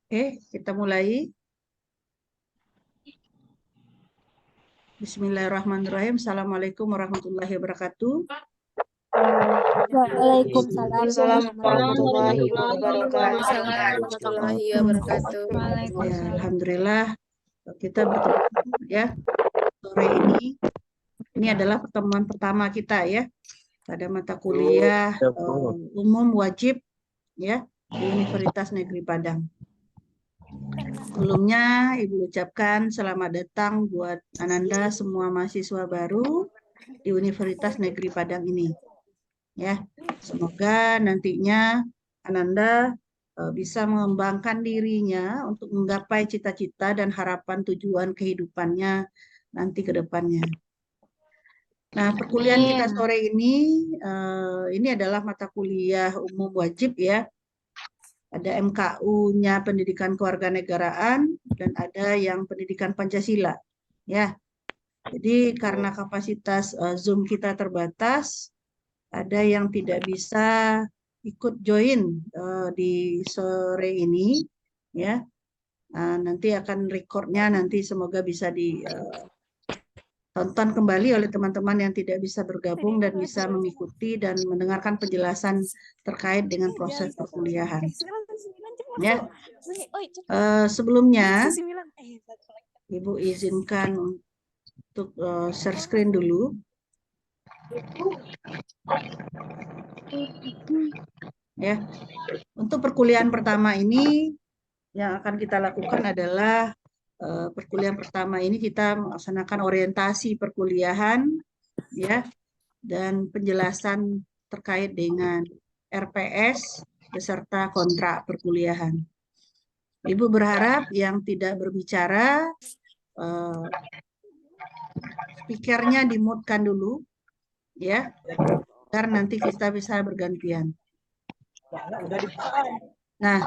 Oke, kita mulai. Bismillahirrahmanirrahim. Assalamualaikum warahmatullahi wabarakatuh. Waalaikumsalam warahmatullahi wabarakatuh. Ya, alhamdulillah kita bertemu ya sore ini. Ini adalah pertemuan pertama kita ya pada mata kuliah umum wajib ya di Universitas Negeri Padang. Sebelumnya Ibu ucapkan selamat datang buat Ananda semua mahasiswa baru di Universitas Negeri Padang ini. Ya, semoga nantinya Ananda bisa mengembangkan dirinya untuk menggapai cita-cita dan harapan tujuan kehidupannya nanti ke depannya. Nah, perkuliahan kita sore ini adalah mata kuliah umum wajib ya. Ada MKU-nya Pendidikan Kewarganegaraan dan ada yang Pendidikan Pancasila. Ya, jadi karena kapasitas Zoom kita terbatas, ada yang tidak bisa ikut join di sore ini, ya. Nanti akan recordnya nanti semoga bisa ditonton kembali oleh teman-teman yang tidak bisa bergabung dan bisa mengikuti dan mendengarkan penjelasan terkait dengan proses perkuliahan. Ya, sebelumnya Ibu izinkan untuk share screen dulu. Ya, untuk perkuliahan pertama ini yang akan kita lakukan adalah perkuliahan pertama ini kita melaksanakan orientasi perkuliahan ya dan penjelasan terkait dengan RPS beserta kontrak perkuliahan. Ibu berharap yang tidak berbicara speakernya dimute-kan dulu ya agar nanti kita bisa bergantian. Nah,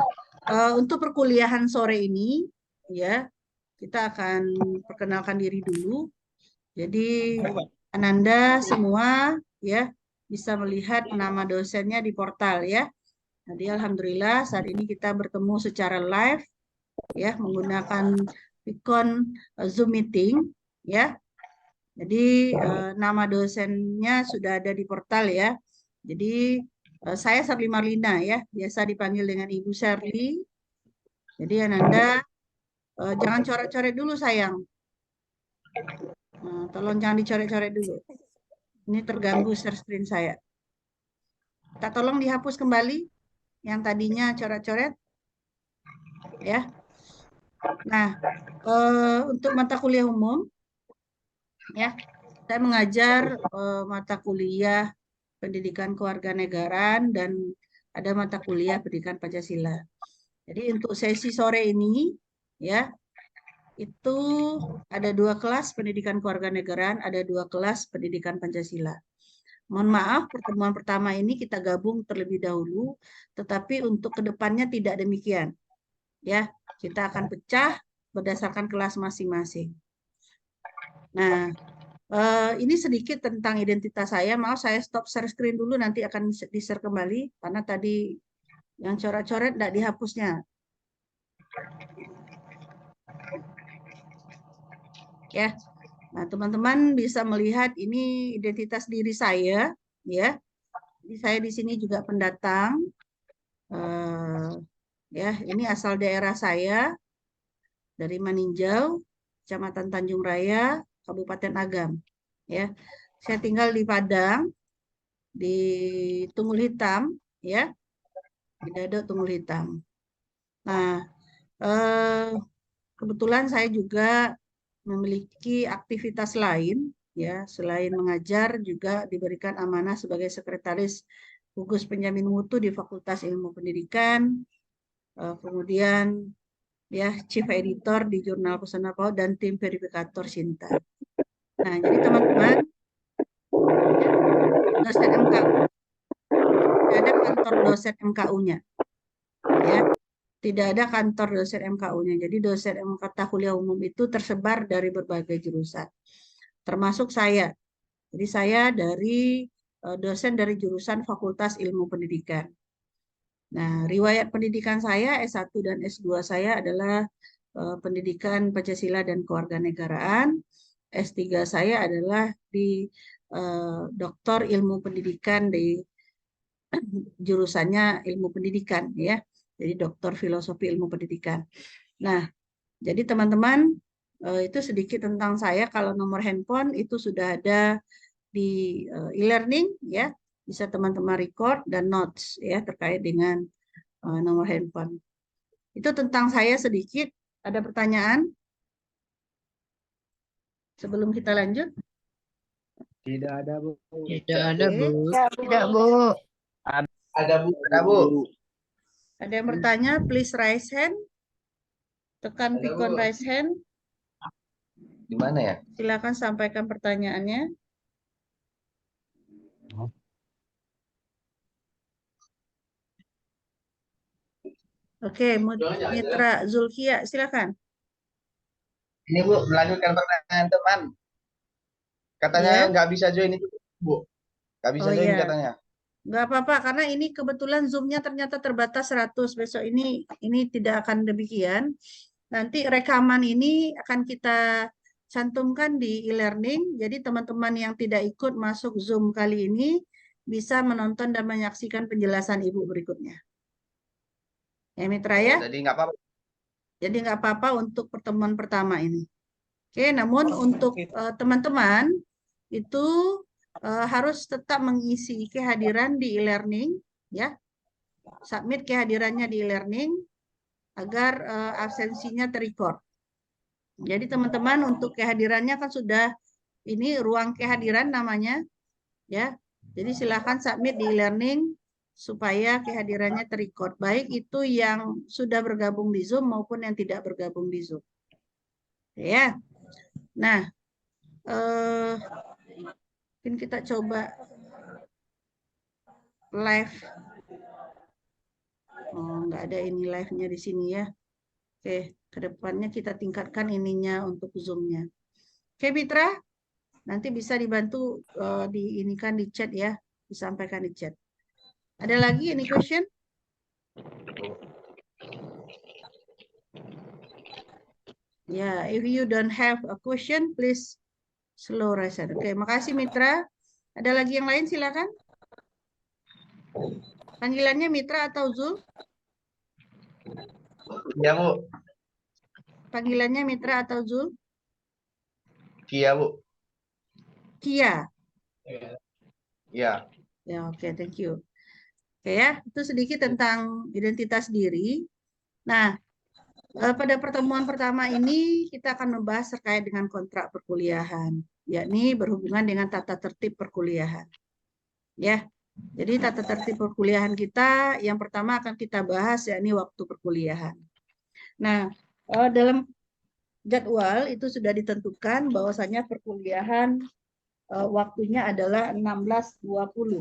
untuk perkuliahan sore ini ya kita akan perkenalkan diri dulu. Jadi Ananda semua ya bisa melihat nama dosennya di portal ya. Jadi alhamdulillah saat ini kita bertemu secara live ya menggunakan ikon Zoom meeting ya. Jadi nama dosennya sudah ada di portal ya. Jadi saya Sherly Marlina ya, biasa dipanggil dengan Ibu Sherly. Jadi Ananda jangan coret-coret dulu sayang. Tolong jangan dicoret-coret dulu. Ini terganggu share screen saya. Kita tolong dihapus kembali yang tadinya coret-coret. Ya. Nah, untuk mata kuliah umum, ya, saya mengajar mata kuliah Pendidikan Kewarganegaraan dan ada mata kuliah Pendidikan Pancasila. Jadi untuk sesi sore ini, ya, itu ada 2 kelas Pendidikan Kewarganegaraan, ada 2 kelas Pendidikan Pancasila. Mohon maaf, pertemuan pertama ini kita gabung terlebih dahulu, tetapi untuk kedepannya tidak demikian. Ya, kita akan pecah berdasarkan kelas masing-masing. Nah, ini sedikit tentang identitas saya. Maaf, saya stop share screen dulu, nanti akan di-share kembali, karena tadi yang coret-coret tidak dihapusnya. Ya, nah teman-teman bisa melihat ini identitas diri saya, ya. Jadi saya di sini juga pendatang. Ya, ini asal daerah saya dari Maninjau, Kecamatan Tanjung Raya, Kabupaten Agam. Ya, saya tinggal di Padang, di Tunggul Hitam, ya, di Dado Tunggul Hitam. Nah, kebetulan saya juga memiliki aktivitas lain, ya, selain mengajar juga diberikan amanah sebagai sekretaris gugus penjamin mutu di Fakultas Ilmu Pendidikan, kemudian ya chief editor di Jurnal Pesona PAUD dan tim verifikator Sinta. Nah, jadi teman-teman, dosen MKU tidak ada kantor dosen MKU-nya, ya, tidak ada kantor dosen MKU-nya. Jadi dosen mata kuliah umum itu tersebar dari berbagai jurusan, termasuk saya. Jadi saya dari dosen dari jurusan Fakultas Ilmu Pendidikan. Nah, riwayat pendidikan saya S1 dan S2 saya adalah pendidikan Pancasila dan Kewarganegaraan. S3 saya adalah di Doktor Ilmu Pendidikan di jurusannya Ilmu Pendidikan ya. Jadi Doktor Filosofi Ilmu Pendidikan. Nah, jadi teman-teman itu sedikit tentang saya. Kalau nomor handphone itu sudah ada di e-learning ya. Bisa teman-teman record dan notes ya terkait dengan nomor handphone. Itu tentang saya sedikit. Ada pertanyaan? Sebelum kita lanjut? Tidak ada, Bu. Tidak ada, Bu. Tidak, Bu. Ada, Bu. Ada, Bu. Ada yang bertanya? Please raise hand. Tekan Ada, pikon Bu. raise hand. Di mana ya? Silakan sampaikan pertanyaannya. Oke, Mitra Zulkia, silakan. Ini, Bu, melanjutkan pertanyaan teman. Katanya Ya. nggak bisa join itu, Bu. Nggak bisa Oh, join iya. katanya. Nggak apa-apa, karena ini kebetulan Zoom-nya ternyata terbatas 100. Besok ini tidak akan demikian. Nanti rekaman ini akan kita cantumkan di e-learning. Jadi teman-teman yang tidak ikut masuk Zoom kali ini bisa menonton dan menyaksikan penjelasan Ibu berikutnya. Ya, Mitra ya? Jadi nggak apa-apa. Jadi nggak apa-apa untuk pertemuan pertama ini. Oke, namun untuk teman-teman itu harus tetap mengisi kehadiran di e-learning, ya. Submit kehadirannya di e-learning agar absensinya terrecord. Jadi teman-teman untuk kehadirannya kan sudah ini ruang kehadiran namanya, ya. Jadi silakan submit di e-learning supaya kehadirannya terrecord. Baik itu yang sudah bergabung di Zoom maupun yang tidak bergabung di Zoom. Ya. Nah, mungkin kita coba live. Oh, nggak ada ini live-nya di sini ya. Oke, kedepannya kita tingkatkan ininya untuk Zoom-nya. Oke, Mitra, nanti bisa dibantu diinikan di chat ya, disampaikan di chat. Ada lagi any question? Ya, if you don't have a question, please slow raise hand. Oke, makasih Mitra. Ada lagi yang lain silakan. Panggilannya Mitra atau Zul? Iya, Bu. Panggilannya Mitra atau Zul? Kia, Bu. Kia. Iya. Ya, oke, thank you. Oke ya, itu sedikit tentang identitas diri. Nah, pada pertemuan pertama ini kita akan membahas terkait dengan kontrak perkuliahan, yakni berhubungan dengan tata tertib perkuliahan. Ya, jadi tata tertib perkuliahan kita yang pertama akan kita bahas yakni waktu perkuliahan. Nah, dalam jadwal itu sudah ditentukan bahwasanya perkuliahan waktunya adalah 16.20.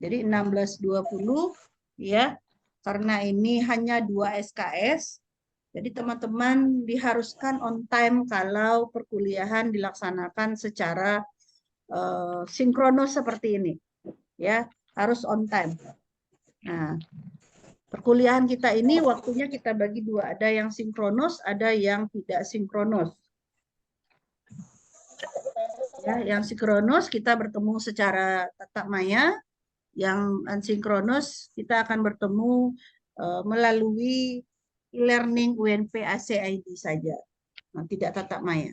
Jadi 16.20 ya, karena ini hanya 2 SKS. Jadi teman-teman diharuskan on time kalau perkuliahan dilaksanakan secara sinkronus seperti ini. Ya, harus on time. Nah, perkuliahan kita ini waktunya kita bagi dua, ada yang sinkronus, ada yang tidak sinkronus. Ya, yang sinkronus kita bertemu secara tatap maya, yang asinkronus kita akan bertemu melalui e-learning UNP ACID saja, tidak tatap maya.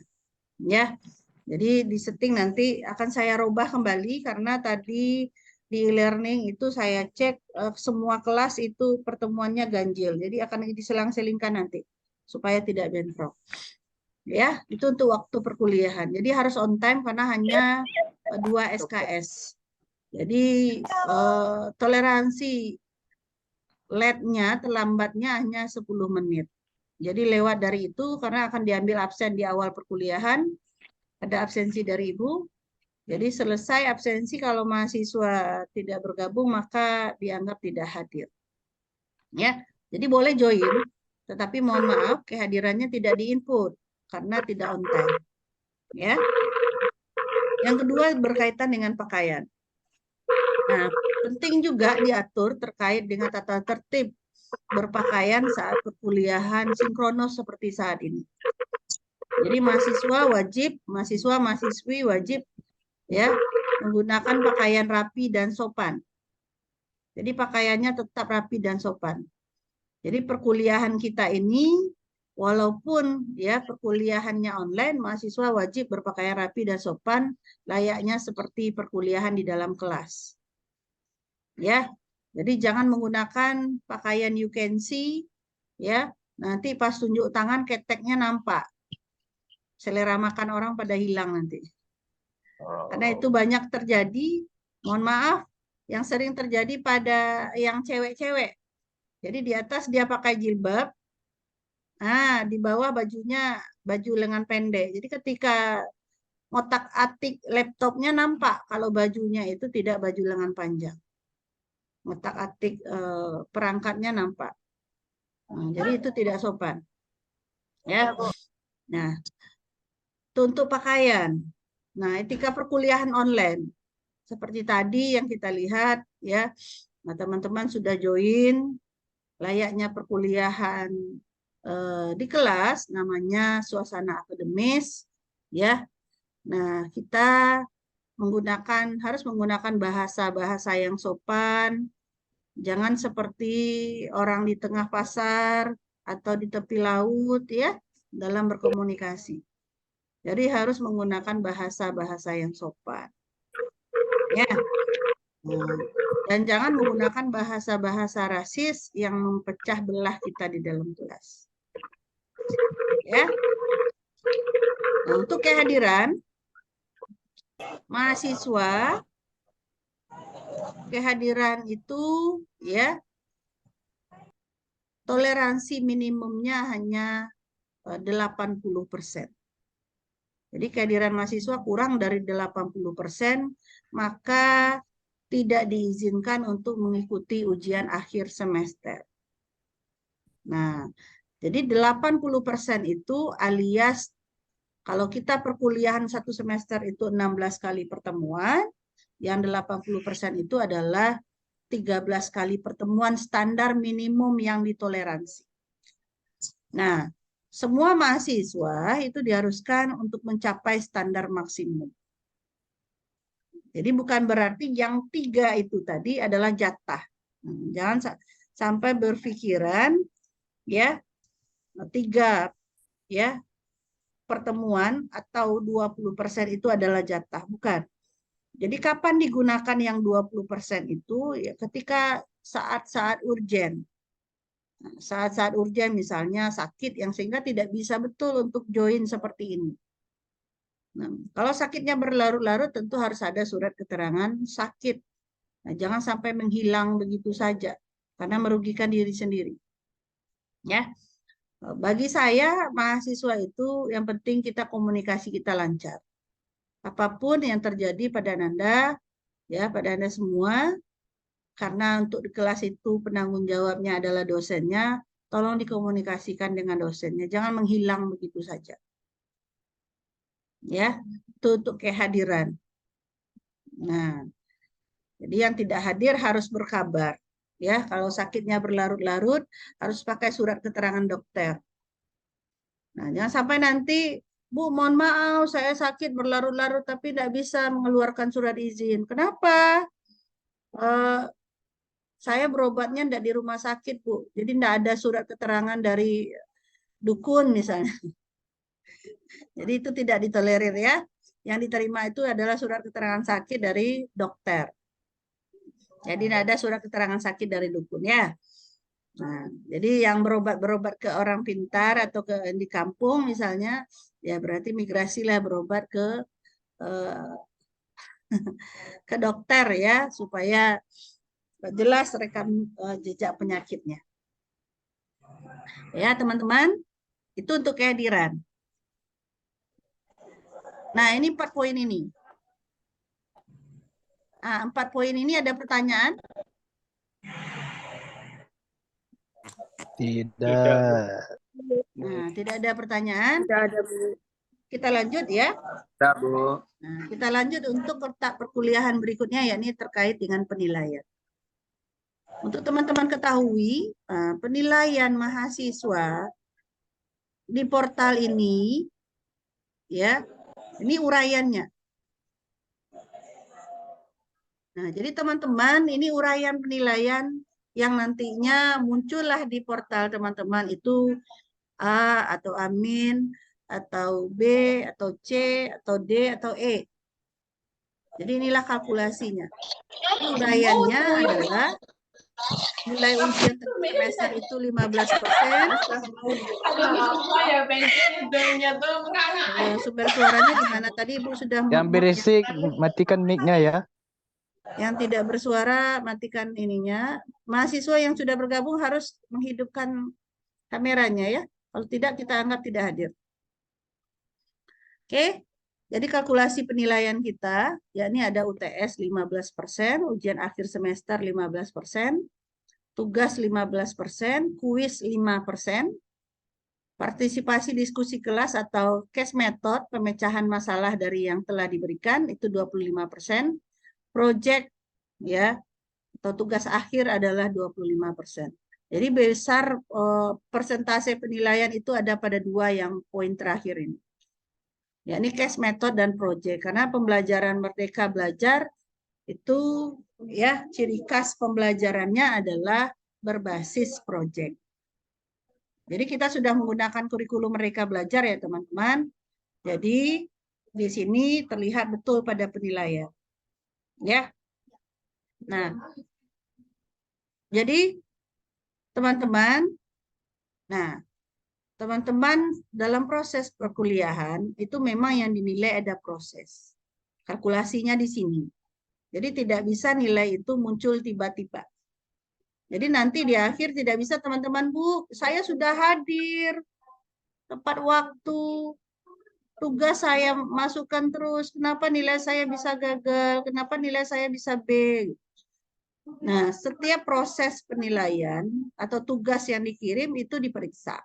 Ya, jadi di setting nanti akan saya rubah kembali karena tadi di e-learning itu saya cek semua kelas itu pertemuannya ganjil, jadi akan diselang-selingkan nanti supaya tidak bentrok. Ya, itu untuk waktu perkuliahan. Jadi harus on time karena hanya 2 SKS. Jadi toleransi LED-nya terlambatnya hanya 10 menit. Jadi lewat dari itu karena akan diambil absen di awal perkuliahan, ada absensi dari Ibu. Jadi selesai absensi kalau mahasiswa tidak bergabung maka dianggap tidak hadir. Ya, jadi boleh join, tetapi mohon maaf kehadirannya tidak diinput karena tidak on time. Ya. Yang kedua berkaitan dengan pakaian. Nah, penting juga diatur terkait dengan tata tertib berpakaian saat perkuliahan sinkronos seperti saat ini. Jadi mahasiswa-mahasiswi wajib ya menggunakan pakaian rapi dan sopan. Jadi pakaiannya tetap rapi dan sopan. Jadi perkuliahan kita ini walaupun ya perkuliahannya online, mahasiswa wajib berpakaian rapi dan sopan layaknya seperti perkuliahan di dalam kelas. Ya. Jadi jangan menggunakan pakaian you can see ya. Nanti pas tunjuk tangan keteknya nampak. Selera makan orang pada hilang nanti. Karena itu banyak terjadi, mohon maaf, yang sering terjadi pada yang cewek-cewek. Jadi di atas dia pakai jilbab, di bawah bajunya baju lengan pendek. Jadi ketika ngotak-atik laptopnya nampak kalau bajunya itu tidak baju lengan panjang. Ngotak-atik perangkatnya nampak. Jadi itu tidak sopan. Ya. Nah, itu untuk pakaian. Nah, etika perkuliahan online seperti tadi yang kita lihat ya. Nah, teman-teman sudah join layaknya perkuliahan di kelas, namanya suasana akademis ya. Nah, kita harus menggunakan bahasa-bahasa yang sopan. Jangan seperti orang di tengah pasar atau di tepi laut ya dalam berkomunikasi. Jadi harus menggunakan bahasa-bahasa yang sopan. Ya. Dan jangan menggunakan bahasa-bahasa rasis yang mempecah belah kita di dalam kelas. Ya. Nah, untuk kehadiran mahasiswa, kehadiran itu ya toleransi minimumnya hanya 80%. Jadi kehadiran mahasiswa kurang dari 80%, maka tidak diizinkan untuk mengikuti ujian akhir semester. Nah, jadi 80% itu alias kalau kita perkuliahan satu semester itu 16 kali pertemuan, yang 80% itu adalah 13 kali pertemuan standar minimum yang ditoleransi. Nah, semua mahasiswa itu diharuskan untuk mencapai standar maksimum. Jadi bukan berarti yang 3 itu tadi adalah jatah. Jangan sampai berpikiran ya 3 ya pertemuan atau 20% itu adalah jatah. Bukan. Jadi kapan digunakan yang 20% itu? Ya ketika saat-saat urgen. Saat-saat urgen misalnya sakit yang sehingga tidak bisa betul untuk join seperti ini. Nah, kalau sakitnya berlarut-larut tentu harus ada surat keterangan sakit. Nah, jangan sampai menghilang begitu saja karena merugikan diri sendiri. Ya. Bagi saya mahasiswa itu yang penting kita komunikasi kita lancar. Apapun yang terjadi pada Anda ya, pada Anda semua, karena untuk di kelas itu penanggung jawabnya adalah dosennya, tolong dikomunikasikan dengan dosennya, jangan menghilang begitu saja. Ya, itu untuk kehadiran. Nah, jadi yang tidak hadir harus berkabar. Ya, kalau sakitnya berlarut-larut harus pakai surat keterangan dokter. Nah, jangan sampai nanti, Bu, mohon maaf, saya sakit berlarut-larut tapi tidak bisa mengeluarkan surat izin. Kenapa? Saya berobatnya tidak di rumah sakit, Bu. Jadi tidak ada surat keterangan dari dukun misalnya. Jadi itu tidak ditolerir ya. Yang diterima itu adalah surat keterangan sakit dari dokter. Jadi tidak ada surat keterangan sakit dari dukun ya. Nah, jadi yang berobat ke orang pintar atau di kampung misalnya, ya berarti migrasilah berobat ke dokter ya supaya jelas rekam jejak penyakitnya. Ya, teman-teman, itu untuk kehadiran. Nah, ini 4 poin ini. 4 poin ini ada pertanyaan? Tidak. Nah, tidak ada pertanyaan. Tidak ada, Bu. kita lanjut ya. Ya, Bu. Nah, kita lanjut untuk letak perkuliahan berikutnya, yakni terkait dengan penilaian. Untuk teman-teman ketahui, penilaian mahasiswa di portal ini, ya, ini uraiannya. Nah, jadi teman-teman, ini uraian penilaian yang nantinya muncullah di portal teman-teman itu A atau Amin, atau B, atau C, atau D, atau E. Jadi inilah kalkulasinya. Uraiannya adalah nilai ujian semester itu 15%. Sumber suaranya di mana tadi Ibu sudah Yang berisik, matikan mic-nya ya. Yang tidak bersuara matikan ininya. Mahasiswa yang sudah bergabung harus menghidupkan kameranya ya. Kalau tidak kita anggap tidak hadir. Oke. Jadi kalkulasi penilaian kita, yakni ada UTS 15%, ujian akhir semester 15%, tugas 15%, kuis 5%, partisipasi diskusi kelas atau case method, pemecahan masalah dari yang telah diberikan itu 25%, project ya atau tugas akhir adalah 25%. Jadi besar persentase penilaian itu ada pada dua yang poin terakhir ini. Yakni case method dan project. Karena pembelajaran Merdeka Belajar itu ya ciri khas pembelajarannya adalah berbasis project. Jadi kita sudah menggunakan kurikulum Merdeka Belajar ya teman-teman. Jadi di sini terlihat betul pada penilaian. Ya. Nah, jadi teman-teman, dalam proses perkuliahan itu memang yang dinilai ada proses. Kalkulasinya di sini. Jadi tidak bisa nilai itu muncul tiba-tiba. Jadi nanti di akhir tidak bisa teman-teman, Bu, saya sudah hadir tepat waktu, tugas saya masukkan terus, kenapa nilai saya bisa gagal, kenapa nilai saya bisa B. Nah, setiap proses penilaian atau tugas yang dikirim itu diperiksa.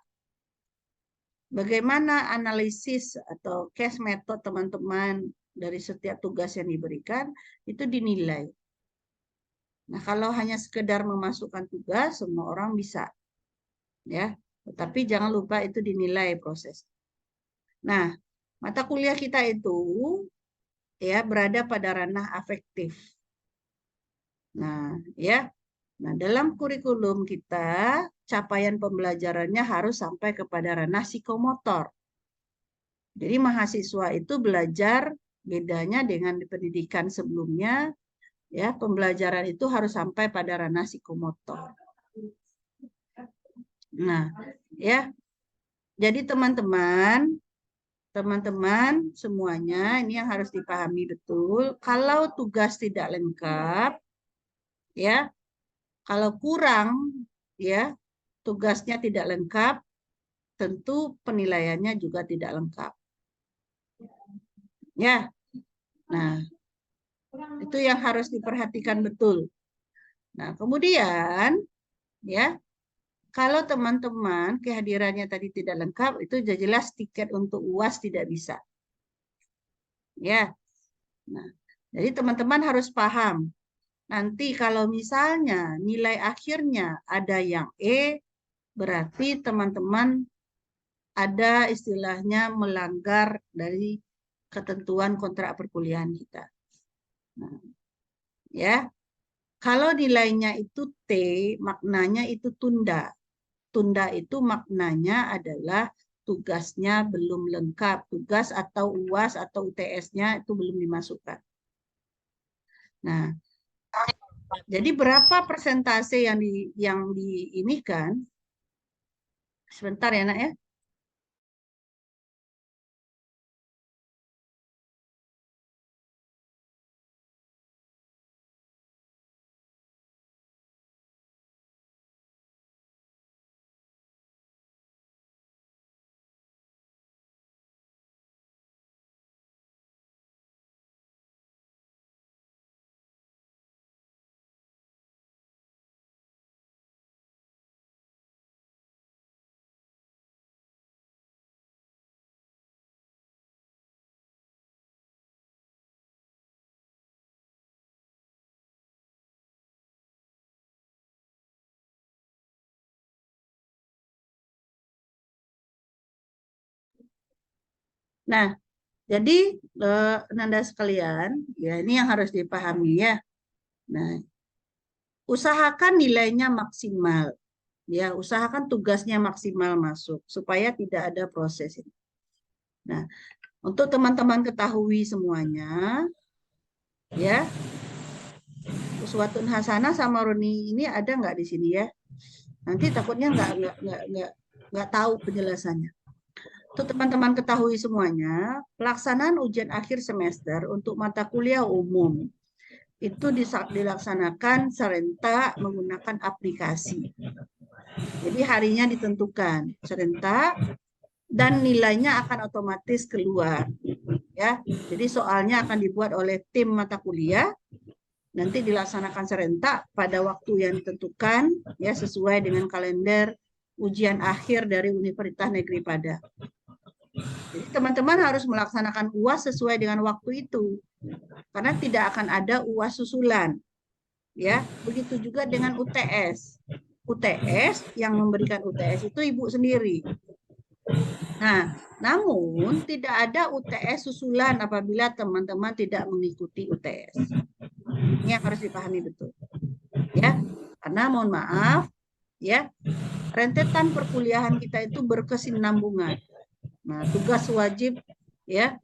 Bagaimana analisis atau case method teman-teman dari setiap tugas yang diberikan itu dinilai. Nah, kalau hanya sekedar memasukkan tugas, semua orang bisa. Ya, tetapi jangan lupa itu dinilai proses. Nah, mata kuliah kita itu ya berada pada ranah afektif. Nah, ya. Nah, dalam kurikulum kita, capaian pembelajarannya harus sampai kepada ranah psikomotor. Jadi mahasiswa itu belajar bedanya dengan pendidikan sebelumnya, ya pembelajaran itu harus sampai pada ranah psikomotor. Nah, ya. Jadi teman-teman semuanya ini yang harus dipahami betul. Kalau tugas tidak lengkap, ya, kalau kurang, ya, tugasnya tidak lengkap, tentu penilaiannya juga tidak lengkap. Ya, nah, itu yang harus diperhatikan betul. Nah, kemudian, ya, kalau teman-teman kehadirannya tadi tidak lengkap, itu jelas tiket untuk UAS tidak bisa. Ya, nah, jadi teman-teman harus paham. Nanti kalau misalnya nilai akhirnya ada yang E, berarti teman-teman ada istilahnya melanggar dari ketentuan kontrak perkuliahan kita. Nah, ya, kalau nilainya itu T, maknanya itu tunda. Tunda itu maknanya adalah tugasnya belum lengkap. Tugas atau UAS atau UTS-nya itu belum dimasukkan. Nah, jadi berapa persentase yang diinikan? Sebentar ya, Nak ya. Nah, jadi Nanda sekalian, ya ini yang harus dipahami ya. Nah, usahakan nilainya maksimal. Ya, usahakan tugasnya maksimal masuk supaya tidak ada proses ini. Nah, untuk teman-teman ketahui semuanya, ya, Uswatun Hasanah sama Roni ini ada nggak di sini ya? Nanti takutnya nggak tahu penjelasannya. Untuk teman-teman ketahui semuanya, pelaksanaan ujian akhir semester untuk mata kuliah umum itu dilaksanakan serentak menggunakan aplikasi. Jadi harinya ditentukan serentak dan nilainya akan otomatis keluar. Ya, jadi soalnya akan dibuat oleh tim mata kuliah, nanti dilaksanakan serentak pada waktu yang ditentukan, ya sesuai dengan kalender ujian akhir dari Universitas Negeri Padang. Jadi teman-teman harus melaksanakan UAS sesuai dengan waktu itu, karena tidak akan ada UAS susulan. Ya, begitu juga dengan UTS. UTS yang memberikan UTS itu ibu sendiri. Nah, namun tidak ada UTS susulan apabila teman-teman tidak mengikuti UTS. Ini yang harus dipahami betul. Ya, karena mohon maaf, ya, rentetan perkuliahan kita itu berkesinambungan. Nah, tugas wajib, ya,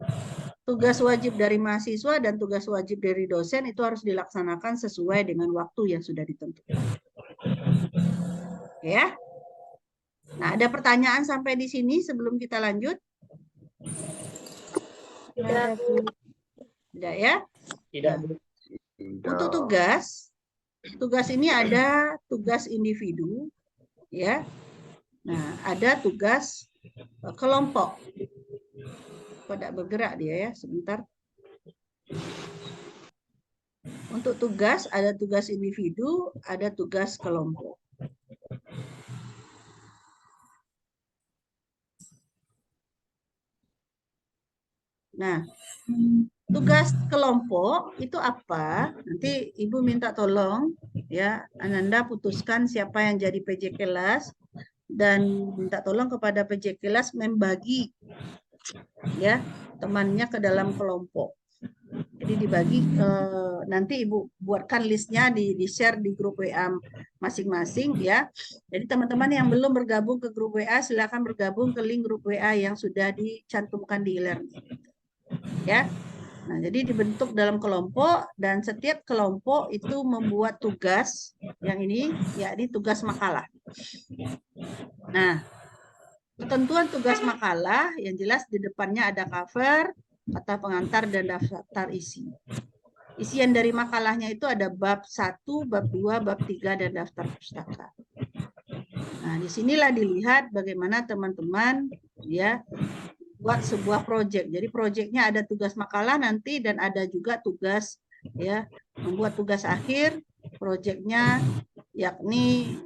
tugas wajib dari mahasiswa dan tugas wajib dari dosen itu harus dilaksanakan sesuai dengan waktu yang sudah ditentukan. Ya. Nah, ada pertanyaan sampai di sini sebelum kita lanjut? Tidak. Tidak ya? Tidak. Nah, untuk tugas ini ada tugas individu, ya. Nah, ada tugas kelompok. Pada bergerak dia ya, sebentar. Untuk tugas ada tugas individu, ada tugas kelompok. Nah, tugas kelompok itu apa? Nanti Ibu minta tolong ya, Ananda putuskan siapa yang jadi PJ kelas dan minta tolong kepada PJ kelas membagi ya temannya ke dalam kelompok. Jadi dibagi nanti Ibu buatkan listnya di share di grup WA masing-masing ya. Jadi teman-teman yang belum bergabung ke grup WA silakan bergabung ke link grup WA yang sudah dicantumkan di e-learning. Ya. Nah, jadi dibentuk dalam kelompok dan setiap kelompok itu membuat tugas yang ini yakni tugas makalah. Nah, ketentuan tugas makalah yang jelas di depannya ada cover, kata pengantar dan daftar isi. Isian dari makalahnya itu ada bab 1, bab 2, bab 3 dan daftar pustaka. Nah, disinilah dilihat bagaimana teman-teman ya buat sebuah proyek. Jadi proyeknya ada tugas makalah nanti dan ada juga tugas ya membuat tugas akhir proyeknya, yakni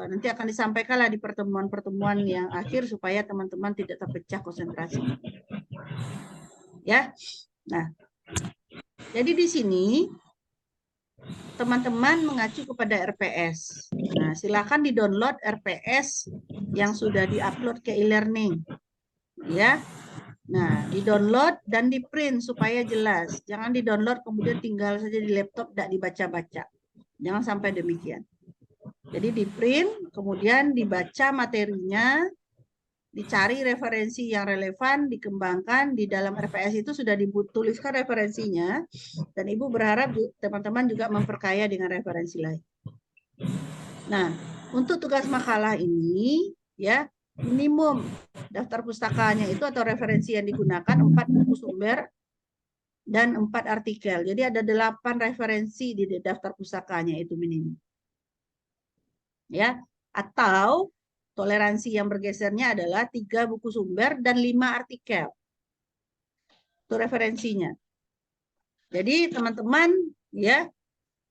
nanti akan disampaikanlah di pertemuan-pertemuan yang akhir supaya teman-teman tidak terpecah konsentrasi. Ya. Nah, jadi di sini teman-teman mengacu kepada RPS. Nah, silakan di-download RPS yang sudah di-upload ke e-learning. Ya. Nah, di-download dan di-print supaya jelas. Jangan di-download kemudian tinggal saja di laptop, tidak dibaca-baca. Jangan sampai demikian. Jadi di-print, kemudian dibaca materinya, dicari referensi yang relevan, dikembangkan. Di dalam RPS itu sudah dituliskan referensinya, dan Ibu berharap teman-teman juga memperkaya dengan referensi lain. Nah, untuk tugas makalah ini, ya, minimum daftar pustakanya itu atau referensi yang digunakan 4 buku sumber dan 4 artikel. Jadi ada 8 referensi di daftar pustakanya itu minimum. Ya, atau toleransi yang bergesernya adalah 3 buku sumber dan 5 artikel. Itu referensinya. Jadi teman-teman ya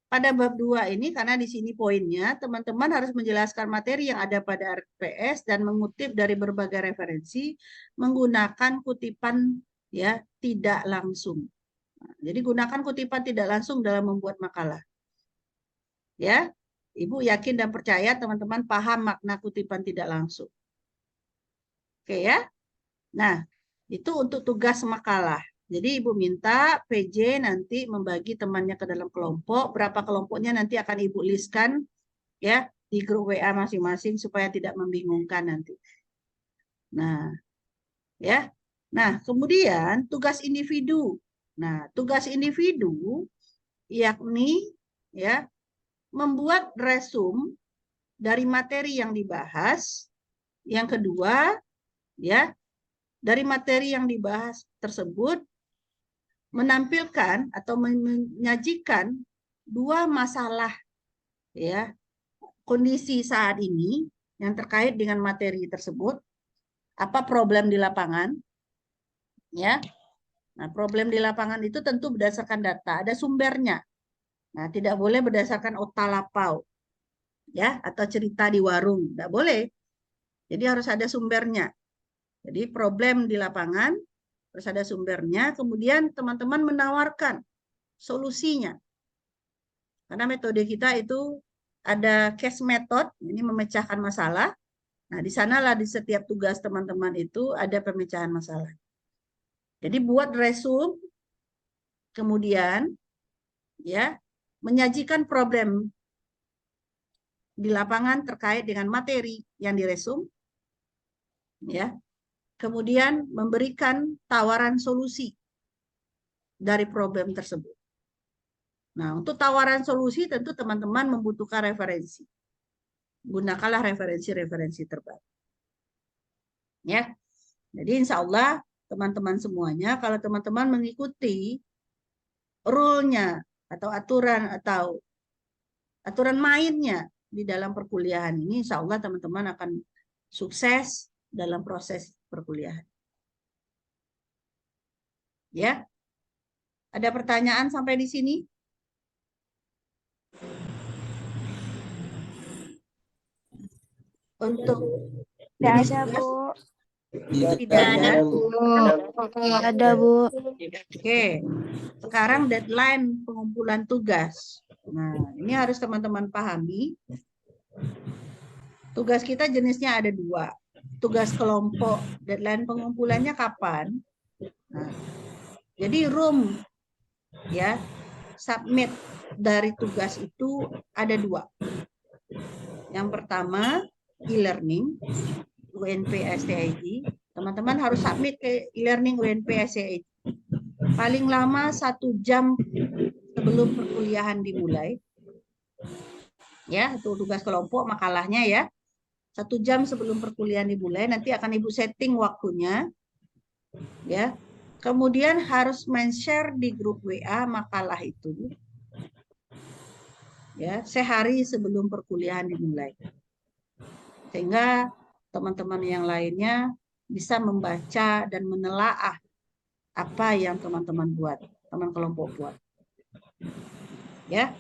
pada bab 2 ini, karena di sini poinnya, teman-teman harus menjelaskan materi yang ada pada RPS dan mengutip dari berbagai referensi menggunakan kutipan ya tidak langsung. Jadi gunakan kutipan tidak langsung dalam membuat makalah. Ya, Ibu yakin dan percaya teman-teman paham makna kutipan tidak langsung. Oke ya. Nah, Itu untuk tugas makalah. Jadi Ibu minta PJ nanti membagi temannya ke dalam kelompok. Berapa kelompoknya nanti akan Ibu listkan ya di grup WA masing-masing supaya tidak membingungkan nanti. Nah, ya. Nah, kemudian tugas individu. Nah, tugas individu yakni ya membuat resume dari materi yang dibahas. Yang kedua, ya, dari materi yang dibahas tersebut menampilkan atau menyajikan dua masalah ya kondisi saat ini yang terkait dengan materi tersebut, apa problem di lapangan ya. Nah, problem di lapangan itu tentu berdasarkan data, ada sumbernya. Nah, tidak boleh berdasarkan otalapau ya atau cerita di warung, tidak boleh. Jadi harus ada sumbernya. Jadi problem di lapangan harus ada sumbernya, kemudian teman-teman menawarkan solusinya. Karena metode kita itu ada case method, ini memecahkan masalah. Nah, di sanalah di setiap tugas teman-teman itu ada pemecahan masalah. Jadi buat resume, kemudian ya menyajikan problem di lapangan terkait dengan materi yang diresum, ya. Kemudian memberikan tawaran solusi dari problem tersebut. Nah, untuk tawaran solusi tentu teman-teman membutuhkan referensi. Gunakanlah referensi-referensi terbaik. Ya. Jadi insya Allah teman-teman semuanya, kalau teman-teman mengikuti rule-nya atau aturan mainnya di dalam perkuliahan ini, insya Allah teman-teman akan sukses dalam proses perkuliahan. Ya. Ada pertanyaan sampai di sini? Untuk Tidak jenis ada, tugas? Bu. Tidak ada. Ada, Bu. Oke. Sekarang deadline pengumpulan tugas. Nah, ini harus teman-teman pahami. Tugas kita jenisnya ada dua. Tugas kelompok, deadline pengumpulannya kapan? Nah, jadi room ya submit dari tugas itu ada dua. Yang pertama e-learning UNP STID. Teman-teman harus submit ke e-learning UNP STID. Paling lama 1 jam sebelum perkuliahan dimulai. Ya, itu tugas kelompok makalahnya ya. 1 jam sebelum perkuliahan dimulai, nanti akan Ibu setting waktunya. Ya. Kemudian harus men-share di grup WA makalah itu. Ya, sehari sebelum perkuliahan dimulai. Sehingga teman-teman yang lainnya bisa membaca dan menelaah apa yang teman-teman buat, teman kelompok buat. Ya.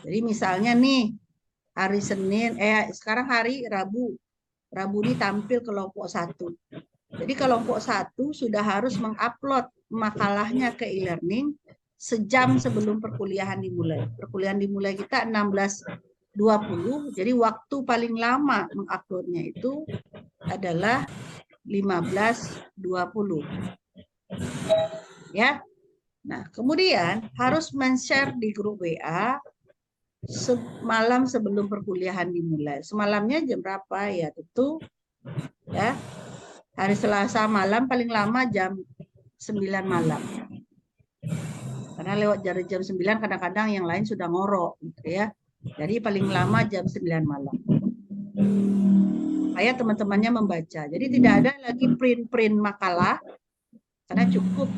Jadi misalnya nih hari Senin, sekarang hari Rabu. Rabu ini tampil kelompok 1. Jadi kelompok 1 sudah harus mengupload makalahnya ke e-learning sejam sebelum perkuliahan dimulai. Perkuliahan dimulai kita 16.20, jadi waktu paling lama menguploadnya itu adalah 15.20. Ya. Nah, kemudian harus men-share di grup WA semalam sebelum perkuliahan dimulai. Semalamnya jam berapa ya? Tentu ya. Hari Selasa malam paling lama jam 9 malam. Karena lewat dari jam 9 kadang-kadang yang lain sudah ngorok gitu ya. Jadi paling lama jam 9 malam. Supaya teman-temannya membaca. Jadi tidak ada lagi print-print makalah karena cukup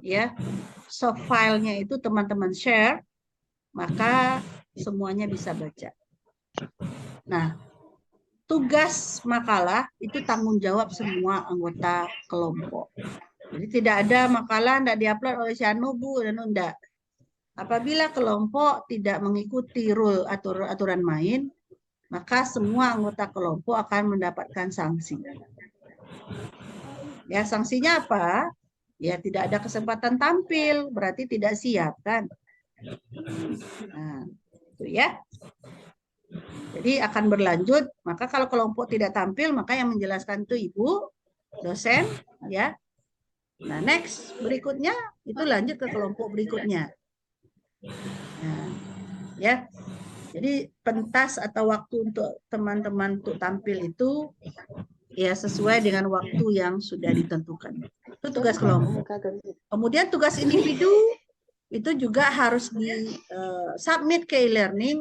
ya soft file-nya itu teman-teman share, maka semuanya bisa baca. Nah, tugas makalah itu tanggung jawab semua anggota kelompok. Jadi tidak ada makalah tidak diupload oleh Syanu, Bu, dan enggak. Apabila kelompok tidak mengikuti rule aturan main, maka semua anggota kelompok akan mendapatkan sanksi. Ya, sanksinya apa? Ya, tidak ada kesempatan tampil, berarti tidak siap kan? Nah, itu ya. Jadi akan berlanjut, maka kalau kelompok tidak tampil, maka yang menjelaskan itu Ibu, dosen, ya. Nah, next berikutnya itu lanjut ke kelompok berikutnya. Nah, ya. Jadi pentas atau waktu untuk teman-teman untuk tampil itu ya sesuai dengan waktu yang sudah ditentukan. Itu tugas kelompok. Kemudian tugas individu itu juga harus di submit ke e-learning